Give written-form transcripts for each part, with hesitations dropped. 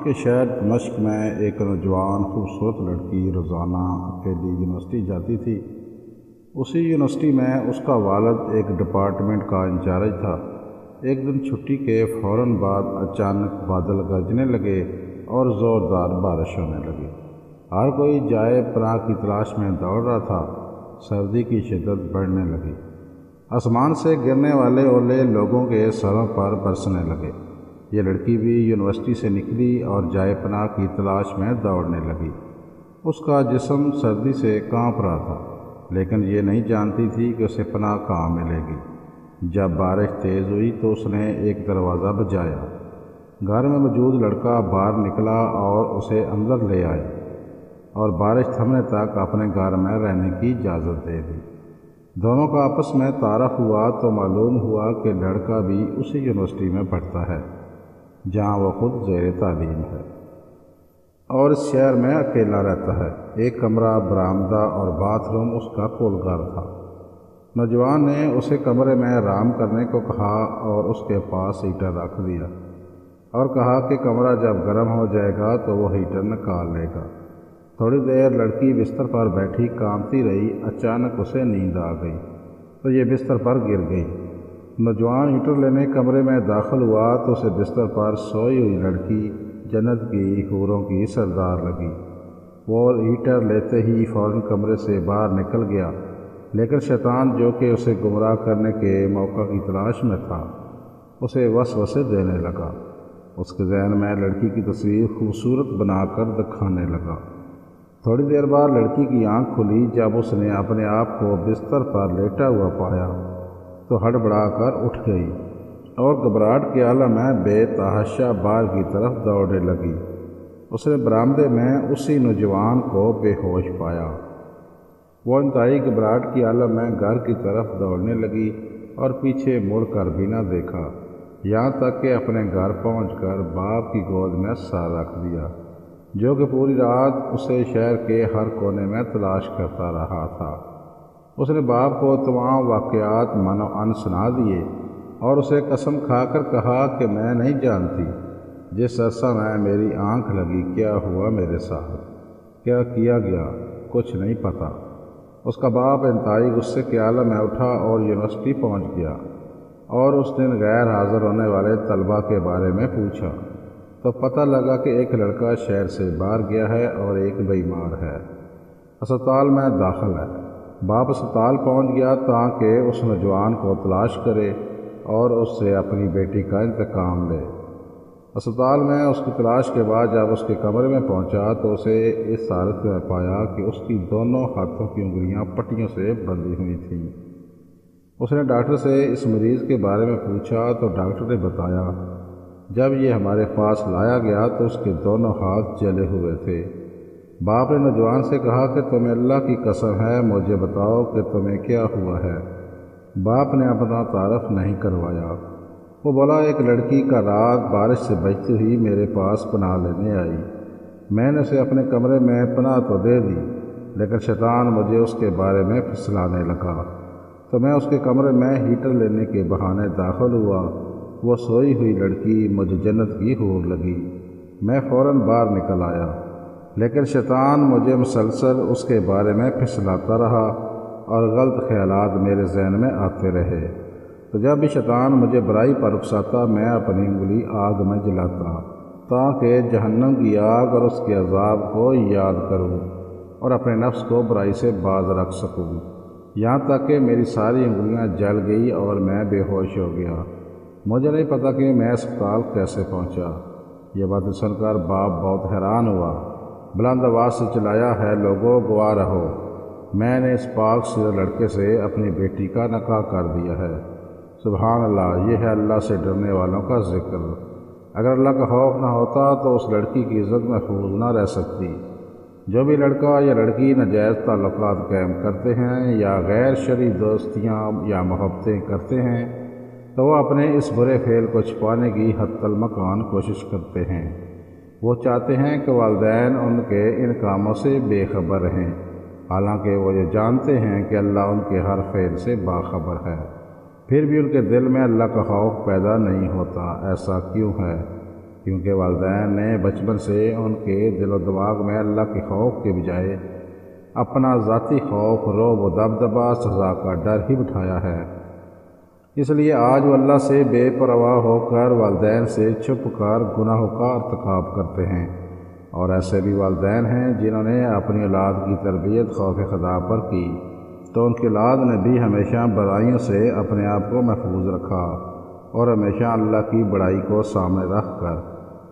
کے شہر دمشق میں ایک نوجوان خوبصورت لڑکی روزانہ اکیلی یونیورسٹی جاتی تھی۔ اسی یونیورسٹی میں اس کا والد ایک ڈپارٹمنٹ کا انچارج تھا۔ ایک دن چھٹی کے فوراً بعد اچانک بادل گرجنے لگے اور زوردار بارش ہونے لگی۔ ہر کوئی جائے پناہ کی تلاش میں دوڑ رہا تھا۔ سردی کی شدت بڑھنے لگی۔ آسمان سے گرنے والے اولے لوگوں کے سروں پر برسنے لگے۔ یہ لڑکی بھی یونیورسٹی سے نکلی اور جائے پناہ کی تلاش میں دوڑنے لگی۔ اس کا جسم سردی سے کانپ رہا تھا، لیکن یہ نہیں جانتی تھی کہ اسے پناہ کہاں ملے گی۔ جب بارش تیز ہوئی تو اس نے ایک دروازہ بجایا۔ گھر میں موجود لڑکا باہر نکلا اور اسے اندر لے آئے اور بارش تھمنے تک اپنے گھر میں رہنے کی اجازت دے دی۔ دونوں کا آپس میں تعارف ہوا تو معلوم ہوا کہ لڑکا بھی اسی یونیورسٹی میں پڑھتا ہے جہاں وہ خود زیر تعلیم ہے، اور اس شہر میں اکیلا رہتا ہے۔ ایک کمرہ، برآمدہ اور باتھ روم اس کا کل گھر تھا۔ نوجوان نے اسے کمرے میں آرام کرنے کو کہا اور اس کے پاس ہیٹر رکھ دیا اور کہا کہ کمرہ جب گرم ہو جائے گا تو وہ ہیٹر نکال لے گا۔ تھوڑی دیر لڑکی بستر پر بیٹھی کانپتی رہی۔ اچانک اسے نیند آ گئی تو یہ بستر پر گر گئی۔ نوجوان ہیٹر لینے کمرے میں داخل ہوا تو اسے بستر پر سوئی ہوئی لڑکی جنت کی حوروں کی سردار لگی۔ وہ ہیٹر لیتے ہی فوراً کمرے سے باہر نکل گیا، لیکن شیطان جو کہ اسے گمراہ کرنے کے موقع کی تلاش میں تھا اسے وسوسے دینے لگا۔ اس کے ذہن میں لڑکی کی تصویر خوبصورت بنا کر دکھانے لگا۔ تھوڑی دیر بعد لڑکی کی آنکھ کھلی۔ جب اس نے اپنے آپ کو بستر پر لیٹا ہوا پایا تو ہڑبڑا کر اٹھ گئی اور گھبراہٹ کے عالم میں بے تحاشا باہر کی طرف دوڑنے لگی۔ اس نے برآمدے میں اسی نوجوان کو بے ہوش پایا۔ وہ انتہائی گھبراہٹ کی عالم میں گھر کی طرف دوڑنے لگی اور پیچھے مڑ کر بھی نہ دیکھا، یہاں تک کہ اپنے گھر پہنچ کر باپ کی گود میں سر رکھ دیا، جو کہ پوری رات اسے شہر کے ہر کونے میں تلاش کرتا رہا تھا۔ اس نے باپ کو تمام واقعات من و ان سنا دیے اور اسے قسم کھا کر کہا کہ میں نہیں جانتی جس عرصہ میں میری آنکھ لگی کیا ہوا میرے ساتھ، کیا کیا گیا، کچھ نہیں پتہ۔ اس کا باپ انتہائی غصے کے عالم میں اٹھا اور یونیورسٹی پہنچ گیا اور اس دن غیر حاضر ہونے والے طلباء کے بارے میں پوچھا تو پتہ لگا کہ ایک لڑکا شہر سے باہر گیا ہے اور ایک بیمار ہے، اسپتال میں داخل ہے۔ باپ اسپتال پہنچ گیا تاکہ اس نوجوان کو تلاش کرے اور اس سے اپنی بیٹی کا انتقام لے۔ اسپتال میں اس کی تلاش کے بعد جب اس کے کمرے میں پہنچا تو اسے اس حالت میں پایا کہ اس کی دونوں ہاتھوں کی انگلیاں پٹیوں سے بندھی ہوئی تھیں۔ اس نے ڈاکٹر سے اس مریض کے بارے میں پوچھا تو ڈاکٹر نے بتایا جب یہ ہمارے پاس لایا گیا تو اس کے دونوں ہاتھ جلے ہوئے تھے۔ باپ نے نوجوان سے کہا کہ تمہیں اللہ کی قسم ہے مجھے بتاؤ کہ تمہیں کیا ہوا ہے۔ باپ نے اپنا تعارف نہیں کروایا۔ وہ بولا ایک لڑکی کا رات بارش سے بچتی ہوئی میرے پاس پناہ لینے آئی۔ میں نے اسے اپنے کمرے میں پناہ تو دے دی، لیکن شیطان مجھے اس کے بارے میں پھسلانے لگا تو میں اس کے کمرے میں ہیٹر لینے کے بہانے داخل ہوا۔ وہ سوئی ہوئی لڑکی مجھے جنت کی حور لگی۔ میں فوراً باہر نکل آیا، لیکن شیطان مجھے مسلسل اس کے بارے میں پھسلاتا رہا اور غلط خیالات میرے ذہن میں آتے رہے۔ تو جب بھی شیطان مجھے برائی پر اکساتا میں اپنی انگلی آگ میں جلاتا تاکہ جہنم کی آگ اور اس کے عذاب کو یاد کروں اور اپنے نفس کو برائی سے باز رکھ سکوں، یہاں تک کہ میری ساری انگلیاں جل گئی اور میں بے ہوش ہو گیا۔ مجھے نہیں پتہ کہ میں اسپتال کیسے پہنچا۔ یہ باتیں سن کر باپ بہت حیران ہوا۔ بلند آواز سے چلایا ہے لوگوں گواہ رہو، میں نے اس پاک سیرت لڑکے سے اپنی بیٹی کا نکاح کر دیا ہے۔ سبحان اللہ، یہ ہے اللہ سے ڈرنے والوں کا ذکر۔ اگر اللہ کا خوف نہ ہوتا تو اس لڑکی کی عزت محفوظ نہ رہ سکتی۔ جو بھی لڑکا یا لڑکی ناجائز تعلقات قائم کرتے ہیں یا غیر شرعی دوستیاں یا محبتیں کرتے ہیں تو وہ اپنے اس برے فعل کو چھپانے کی حتی المکان کوشش کرتے ہیں۔ وہ چاہتے ہیں کہ والدین ان کے ان کاموں سے بے خبر رہیں، حالانکہ وہ یہ جانتے ہیں کہ اللہ ان کے ہر فعل سے باخبر ہے، پھر بھی ان کے دل میں اللہ کا خوف پیدا نہیں ہوتا۔ ایسا کیوں ہے؟ کیونکہ والدین نے بچپن سے ان کے دل و دماغ میں اللہ کے خوف کے بجائے اپنا ذاتی خوف، رعب و دبدبہ، سزا کا ڈر ہی بٹھایا ہے۔ اس لیے آج وہ اللہ سے بے پرواہ ہو کر والدین سے چھپ کر گناہوں کا ارتکاب کرتے ہیں، اور ایسے بھی والدین ہیں جنہوں نے اپنی اولاد کی تربیت خوف خدا پر کی، تو ان کی اولاد نے بھی ہمیشہ برائیوں سے اپنے آپ کو محفوظ رکھا اور ہمیشہ اللہ کی بڑائی کو سامنے رکھ کر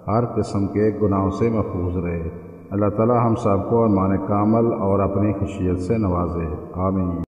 ہر قسم کے گناہوں سے محفوظ رہے۔ اللہ تعالی ہم سب کو ایمان کامل اور اپنی خشیت سے نوازے، آمین۔